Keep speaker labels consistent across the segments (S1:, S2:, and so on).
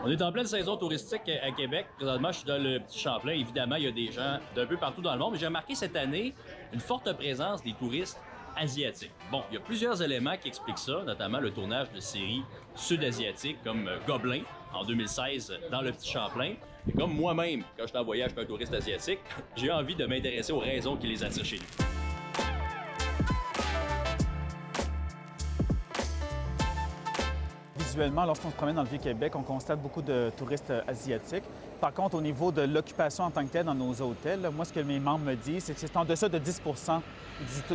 S1: On est en pleine saison touristique à Québec. Présentement, je suis dans le Petit Champlain. Évidemment, il y a des gens d'un peu partout dans le monde, mais j'ai remarqué cette année une forte présence des touristes asiatiques. Bon, il y a plusieurs éléments qui expliquent ça, notamment le tournage de séries sud-asiatiques comme Gobelin en 2016 dans le Petit Champlain. Et comme moi-même, quand je suis en voyage avec un touriste asiatique, j'ai envie de m'intéresser aux raisons qui les attirent chez nous.
S2: Visuellement, lorsqu'on se promène dans le Vieux-Québec, on constate beaucoup de touristes asiatiques. Par contre, au niveau de l'occupation en tant que telle dans nos hôtels, moi, ce que mes membres me disent, c'est que c'est en deçà de 10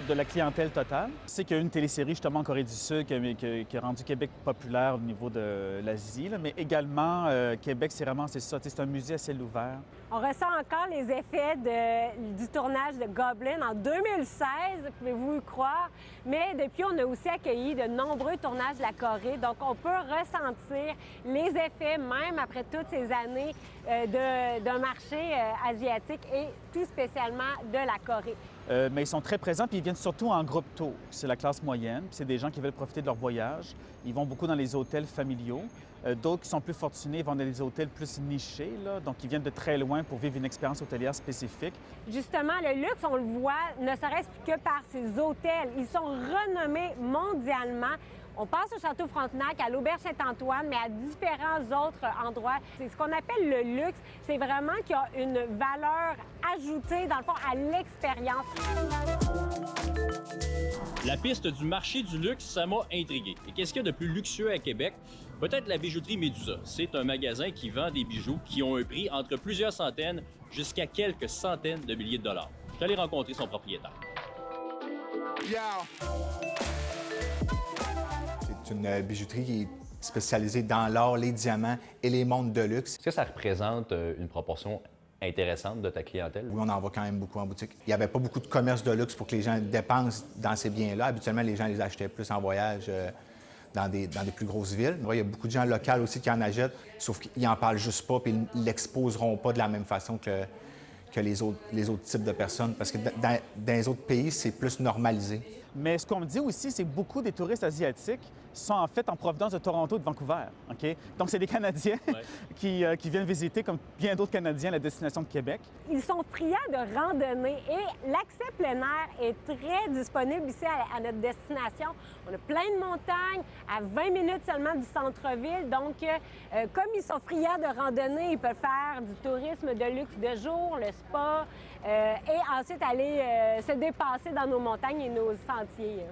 S2: de la clientèle totale. C'est qu'il y a une télésérie justement en Corée du Sud qui a rendu Québec populaire au niveau de l'Asie, mais également, Québec, c'est ça, c'est un musée à ciel ouvert.
S3: On ressent encore les effets du tournage de Goblin en 2016, pouvez-vous y croire? Mais depuis, on a aussi accueilli de nombreux tournages de la Corée, donc on peut ressentir les effets, même après toutes ces années d'un marché asiatique et tout spécialement de la Corée.
S2: Mais ils sont très présents, puis ils viennent surtout en groupe tour. C'est la classe moyenne, puis c'est des gens qui veulent profiter de leur voyage. Ils vont beaucoup dans les hôtels familiaux. D'autres qui sont plus fortunés vont dans des hôtels plus nichés, là, donc ils viennent de très loin pour vivre une expérience hôtelière spécifique.
S3: Justement, le luxe, on le voit, ne serait-ce que par ces hôtels. Ils sont renommés mondialement. On passe au Château Frontenac, à l'Auberge Saint-Antoine, mais à différents autres endroits. C'est ce qu'on appelle le luxe. C'est vraiment qu'il y a une valeur ajoutée, dans le fond, à l'expérience.
S1: La piste du marché du luxe, ça m'a intrigué. Et qu'est-ce qu'il y a de plus luxueux à Québec? Peut-être la bijouterie Médusa. C'est un magasin qui vend des bijoux qui ont un prix entre plusieurs centaines jusqu'à quelques centaines de milliers de dollars. Je suis allé rencontrer son propriétaire.
S4: C'est une bijouterie qui est spécialisée dans l'or, les diamants et les montres de luxe.
S5: Est-ce que ça représente une proportion intéressante de ta clientèle?
S4: Oui, on en voit quand même beaucoup en boutique. Il n'y avait pas beaucoup de commerce de luxe pour que les gens dépensent dans ces biens-là. Habituellement, les gens les achetaient plus en voyage dans des plus grosses villes. Il y a beaucoup de gens locaux aussi qui en achètent, sauf qu'ils n'en parlent juste pas puis ils ne l'exposeront pas de la même façon que les autres types de personnes, parce que dans les autres pays, c'est plus normalisé.
S2: Mais ce qu'on me dit aussi, c'est que beaucoup des touristes asiatiques sont en fait en provenance de Toronto et de Vancouver. OK? Donc, c'est des Canadiens qui viennent visiter, comme bien d'autres Canadiens, la destination de Québec.
S3: Ils sont friands de randonnée et l'accès plein air est très disponible ici à notre destination. On a plein de montagnes, à 20 minutes seulement du centre-ville. Donc, comme ils sont friands de randonnée, ils peuvent faire du tourisme de luxe de jour, le spa, et ensuite aller se dépasser dans nos montagnes et nos sentiers.